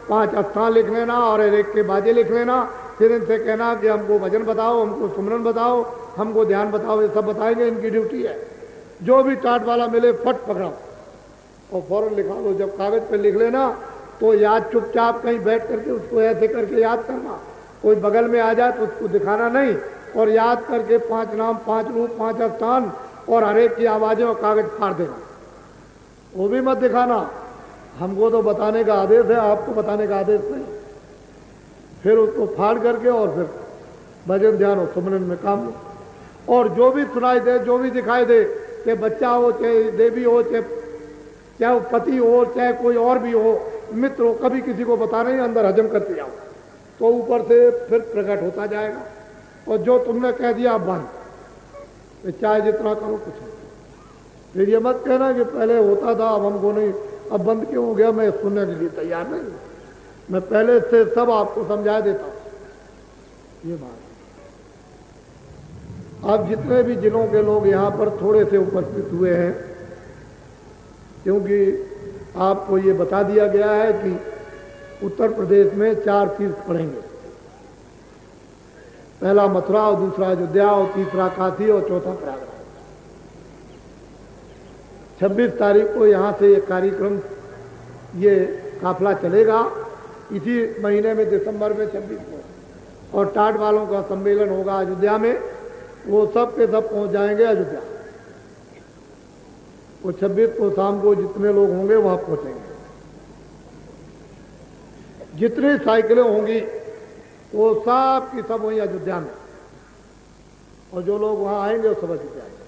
5 स्थान लिख लेना और एक के बाजे लिख लेना। फिर इनसे कहना कि हमको भजन बताओ, हमको सुमरन बताओ, हमको ध्यान बताओ। ये सब बताएंगे, इनकी ड्यूटी है। जो भी टाट वाला मिले फट पकड़ो और फौरन लिखा लो। जब कागज पे लिख लेना तो याद चुपचाप कहीं बैठ करके उसको ऐसे करके याद करना। कोई बगल में आ जाए तो उसको दिखाना नहीं, और याद करके 5 नाम, 5 रूप, 5 स्थान और हर एक की आवाज़ें और कागज फाड़ देना। वो भी मत दिखाना। हमको तो बताने का आदेश है, आपको बताने का आदेश नहीं। फिर उसको फाड़ करके और फिर भजन ध्यान और सुमरन में काम लो। और जो भी सुनाई दे, जो भी दिखाई दे, चाहे बच्चा हो, चाहे देवी हो, चाहे वो पति हो, चाहे कोई और भी हो, मित्र हो, कभी किसी को बताना ही, अंदर हजम करते जाओ तो ऊपर से फिर प्रकट होता जाएगा। और जो तुमने कह दिया बंद, तो चाहे जितना करो कुछ नहीं। फिर ये मत कहना कि पहले होता था अब हमको नहीं, अब बंद क्यों हो गया। मैं सुनने के लिए तैयार नहीं, मैं पहले से सब आपको समझा देता हूं। ये बात अब जितने भी जिलों के लोग यहाँ पर थोड़े से उपस्थित हुए हैं, क्योंकि आपको ये बता दिया गया है कि उत्तर प्रदेश में 4 तीर्थ पड़ेंगे। पहला मथुरा और दूसरा अयोध्या और तीसरा काशी और चौथा प्रयागराज। 26 तारीख को यहाँ से ये कार्यक्रम, ये काफिला चलेगा। इसी महीने में दिसंबर में 26 को, और टाट वालों का सम्मेलन होगा अयोध्या में। वो सब के सब पहुंच जाएंगे अयोध्या। वो 26 को शाम को जितने लोग होंगे वहां पहुंचेंगे। जितनी साइकिलें होंगी वो सब की सब वहीं अयोध्या में, और जो लोग वहां आएंगे वो सब अयोध्या आएंगे।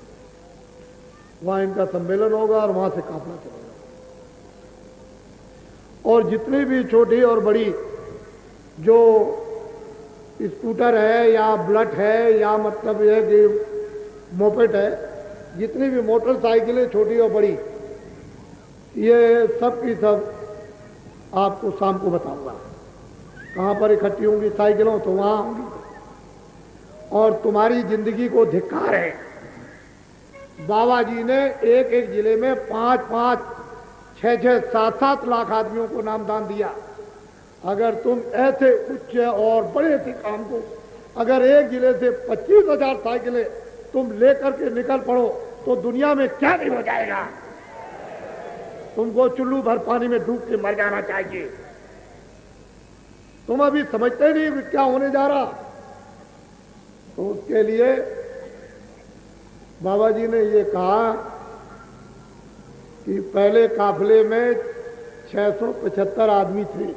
वहां इनका सम्मेलन होगा और वहां से काफिला चलेगा। और जितनी भी छोटी और बड़ी जो स्कूटर है या बुलेट है या मतलब यह कि मोपेड है, जितनी भी मोटरसाइकिलें छोटी और बड़ी, ये सब की सब आपको शाम को बताऊंगा। कहाँ पर इकट्ठी होंगी साइकिलों, तो वहाँ होंगी। और तुम्हारी जिंदगी को धिक्कार है, बाबा जी ने एक एक जिले में 5-5, 6-6, 7-7 लाख आदमियों को नामदान दिया। अगर तुम ऐसे उच्च और बड़े से काम को, अगर एक जिले से 25,000 साइकिलें तुम लेकर के निकल पड़ो तो दुनिया में क्या नहीं हो जाएगा। तुमको चुल्लू भर पानी में डूब के मर जाना चाहिए। तुम अभी समझते नहीं कि क्या होने जा रहा। तो उसके लिए बाबा जी ने ये कहा कि पहले काफिले में 675 आदमी थे,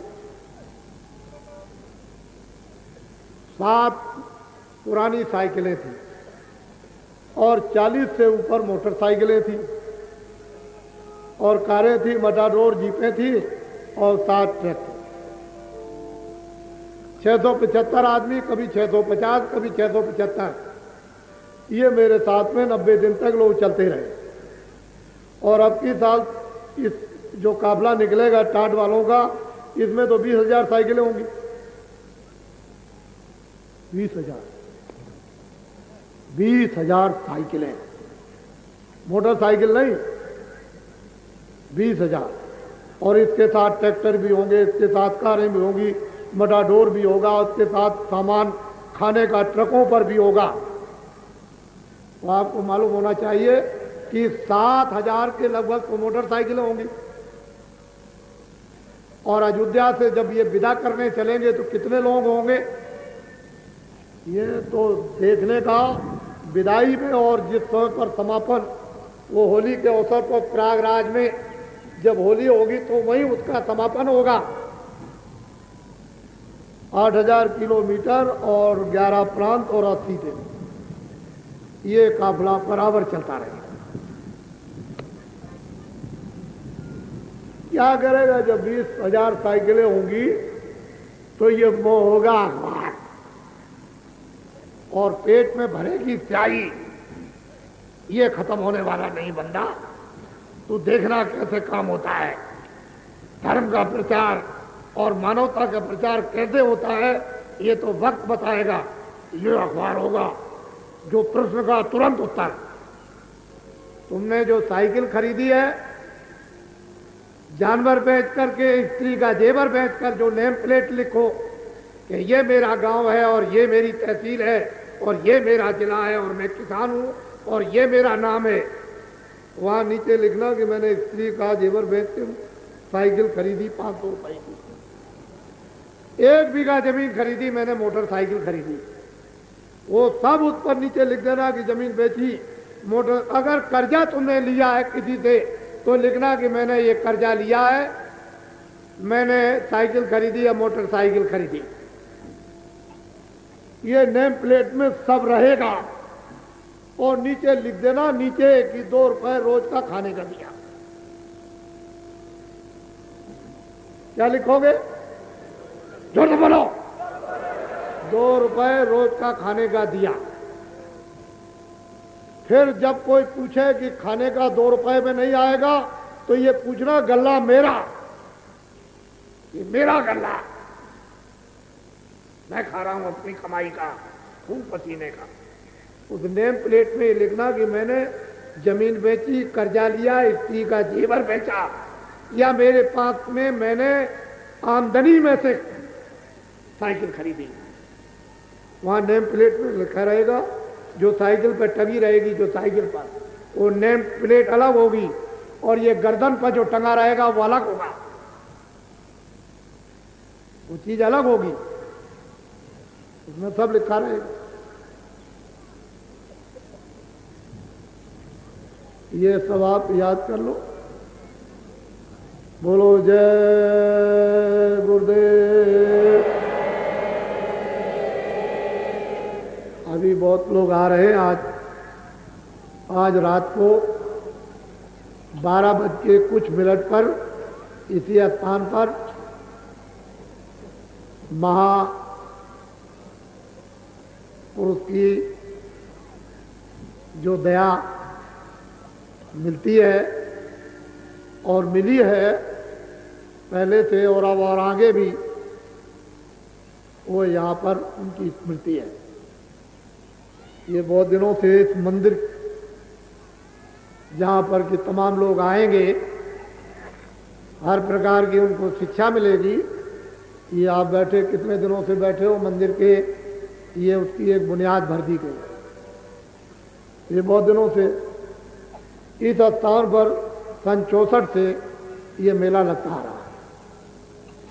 7 पुरानी साइकिलें थी और 40 से ऊपर मोटरसाइकिलें थी और कारें थी, मटाडोर जीपें थी और 7 ट्रक थे। 675 आदमी, कभी 650, कभी 675। ये मेरे साथ में 90 दिन तक लोग चलते रहे। और अब की साल इस जो काफिला निकलेगा टाट वालों का, इसमें तो 20,000 साइकिलें होंगी। 20,000 साइकिलें, मोटरसाइकिल नहीं, 20,000। और इसके साथ ट्रैक्टर भी होंगे, इसके साथ कारें भी होंगी, मटाडोर भी होगा, उसके साथ सामान खाने का ट्रकों पर भी होगा। तो आपको मालूम होना चाहिए कि 7,000 के लगभग तो मोटरसाइकिलें होंगी। और अयोध्या से जब ये विदा करने चलेंगे तो कितने लोग होंगे, ये तो देखने का विदाई में। और जिस समय पर समापन, वो होली के अवसर पर प्रयागराज में जब होली होगी तो वहीं उसका समापन होगा। 8,000 किलोमीटर और 11 प्रांत और 80 दिन ये काफिला बराबर चलता रहेगा। क्या करेगा जब 20,000 साइकिलें होंगी तो ये मोह होगा अखबार और पेट में भरेगी स्याही। ये खत्म होने वाला नहीं बंदा, तू देखना कैसे काम होता है। धर्म का प्रचार और मानवता का प्रचार कैसे होता है ये तो वक्त बताएगा। ये अखबार होगा जो प्रश्न का तुरंत उत्तर। तुमने जो साइकिल खरीदी है जानवर बेच करके, स्त्री का जेवर बेच कर जो नेम प्लेट लिखो कि ये मेरा गांव है और ये मेरी तहसील है और ये मेरा जिला है और मैं किसान हूं और ये मेरा नाम है, वहां नीचे लिखना कि मैंने स्त्री का जेवर बेच के साइकिल खरीदी 500 रुपए की, 1 बीघा जमीन खरीदी मैंने, मोटरसाइकिल खरीदी, वो सब उस पर नीचे लिख देना कि जमीन बेची, मोटर। अगर कर्जा तुमने लिया है किसी से तो लिखना कि मैंने ये कर्जा लिया है, मैंने साइकिल खरीदी या मोटरसाइकिल खरीदी। ये नेम प्लेट में सब रहेगा। और नीचे लिख देना नीचे कि 2 रुपए रोज का खाने का दिया। क्या लिखोगे? जोर से बोलो। 2 रुपए रोज का खाने का दिया। फिर जब कोई पूछे कि खाने का 2 रुपए में नहीं आएगा तो ये पूछना गल्ला मेरा, ये मेरा गल्ला, मैं खा रहा हूं अपनी कमाई का, खून पसीने का। उस नेम प्लेट में लिखना कि मैंने जमीन बेची, कर्जा लिया, स्त्री का जेवर बेचा, या मेरे पास में मैंने आमदनी में से साइकिल खरीदी। वहां नेम प्लेट में लिखा रहेगा। जो साइकिल पर टंगी रहेगी, जो साइकिल पर, वो नेम प्लेट अलग होगी और ये गर्दन पर जो टंगा रहेगा वो अलग होगा, वो चीज अलग होगी, उसमें सब लिखा रहेगा। ये सब आप याद कर लो। बोलो जय गुरुदेव। अभी बहुत लोग आ रहे हैं। आज रात को 12:00 पर इसी स्थान पर महापुरुष की जो दया मिलती है और मिली है पहले से और अब और आगे भी, वो यहाँ पर उनकी स्मृति है। ये बहुत दिनों से इस मंदिर जहाँ पर कि तमाम लोग आएंगे, हर प्रकार की उनको शिक्षा मिलेगी। ये आप बैठे, कितने दिनों से बैठे हो मंदिर के, ये उसकी एक बुनियाद भर दी गई। ये बहुत दिनों से इस स्थान पर सन 64 से ये मेला लगता आ रहा है,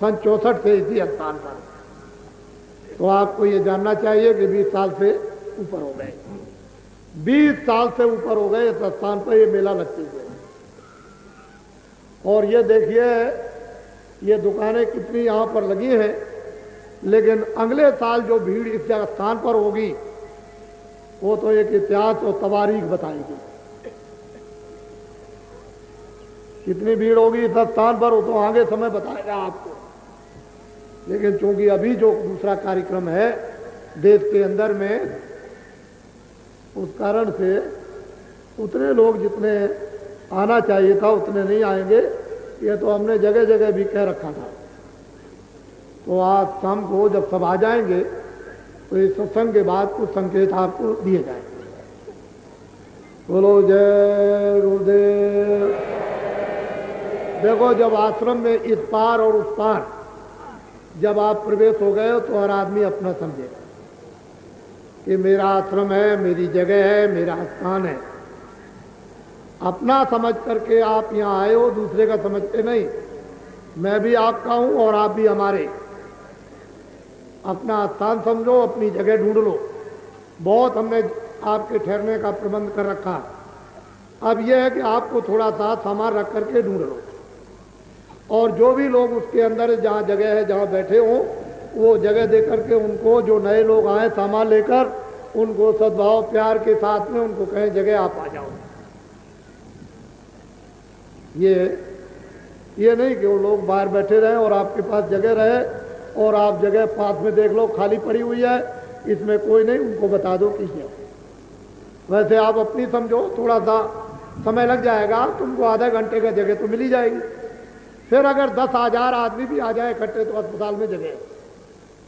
सन 64 से इसी स्थान पर। तो आपको ये जानना चाहिए कि 20 साल से ऊपर हो गए, 20 साल से ऊपर हो गए इस स्थान पर ये मेला लगते हुए। और ये देखिए ये दुकानें कितनी यहाँ पर लगी हैं, लेकिन अगले साल जो भीड़ इस स्थान पर होगी वो तो एक इतिहास और तवारीख बताएगी। कितनी भीड़ होगी इस स्थान पर वो तो आगे समय बताएगा आपको। लेकिन चूंकि अभी जो दूसरा कार्यक्रम है देश के अंदर में, उस कारण से उतने लोग जितने आना चाहिए था उतने नहीं आएंगे। ये तो हमने जगह जगह भी कह रखा था। तो आज शाम को जब सब आ जाएंगे तो इस सत्संग के बाद कुछ संकेत आपको दिए जाएंगे। बोलो जय गुरुदेव। देखो, जब आश्रम में इस पार और उस पार जब आप प्रवेश हो गए हो तो हर आदमी अपना समझेगा कि मेरा आश्रम है, मेरी जगह है, मेरा स्थान है। अपना समझ करके आप यहाँ आए हो, दूसरे का समझते नहीं। मैं भी आपका हूँ और आप भी हमारे। अपना स्थान समझो, अपनी जगह ढूंढ लो। बहुत हमने आपके ठहरने का प्रबंध कर रखा। अब यह है कि आपको थोड़ा सा सामान रख करके ढूंढ लो, और जो भी लोग उसके अंदर जहाँ जगह है जहाँ बैठे हों वो जगह दे करके उनको, जो नए लोग आए सामान लेकर, उनको सद्भाव प्यार के साथ में उनको कहें जगह आप आ जाओ। ये नहीं कि वो लोग बाहर बैठे रहें और आपके पास जगह रहे और आप जगह पास में देख लो खाली पड़ी हुई है, इसमें कोई नहीं, उनको बता दो किसी। वैसे आप अपनी समझो, थोड़ा सा समय लग जाएगा, तुमको आधा घंटे का जगह तो मिल ही जाएगी। फिर अगर 10,000 आदमी भी आ जाए इकट्ठे तो अस्पताल में जगह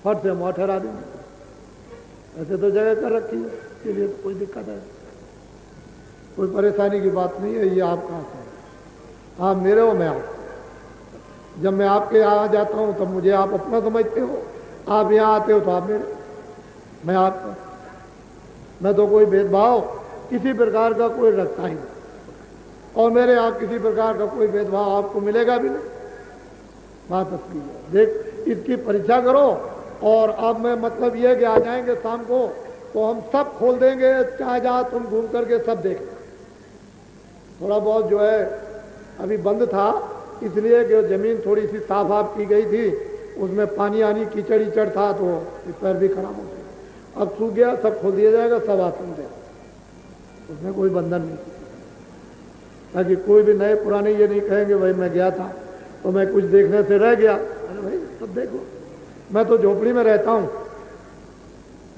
फट से हम ठहरा देंगे। ऐसे तो जगह कर रखी है, इसके लिए तो कोई दिक्कत है, कोई परेशानी की बात नहीं है। ये आपका है, आप मेरे हो, मैं आप। जब मैं आपके यहाँ जाता हूँ तब मुझे आप अपना समझते हो, आप यहाँ आते हो तो आप मेरे, मैं आपका। मैं तो कोई भेदभाव किसी प्रकार का कोई रखता ही नहीं, और मेरे यहाँ किसी प्रकार का कोई भेदभाव आपको मिलेगा भी नहीं। बात असली है। देख, इसकी परीक्षा करो। और अब मैं मतलब ये कि आ जाएंगे शाम को तो हम सब खोल देंगे, चाहे जहाँ तुम घूम करके सब देख। थोड़ा बहुत जो है अभी बंद था, इसलिए कि ज़मीन थोड़ी सी साफ साफ की गई थी, उसमें पानी आनी कीचड़ ईचड़ था तो पैर भी खराब हो गए। अब सूख गया, सब खोल दिया जाएगा, सब आसन दे, उसमें कोई बंधन नहीं, ताकि कोई भी नए पुराने ये नहीं कहेंगे भाई मैं गया था तो मैं कुछ देखने से रह गया। अरे भाई सब देखो। मैं तो झोपड़ी में रहता हूँ,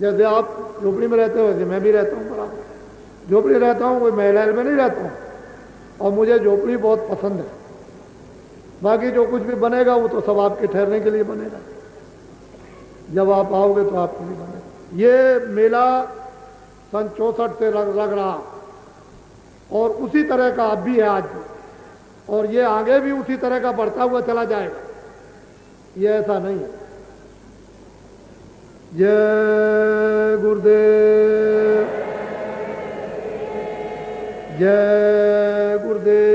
जैसे आप झोपड़ी में रहते हो वैसे मैं भी रहता हूँ बराबर। झोपड़ी रहता हूँ, कोई महल में नहीं रहता हूँ, और मुझे झोपड़ी बहुत पसंद है। बाकी जो कुछ भी बनेगा वो तो सब आपके ठहरने के लिए बनेगा, जब आप आओगे तो आपके लिए बनेगा। ये मेला सन 64 से लग रहा, और उसी तरह का अब भी है आज भी, और ये आगे भी उसी तरह का बढ़ता हुआ चला जाएगा, ये ऐसा नहीं है। जय गुरुदेव, जय गुरुदेव।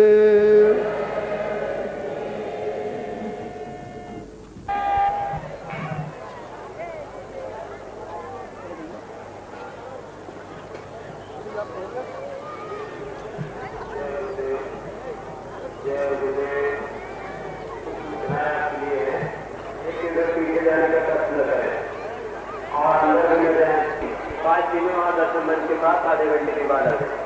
और 5 दिनों और 10 मिनट के बाद आधे घंटे के बाद आ जाए।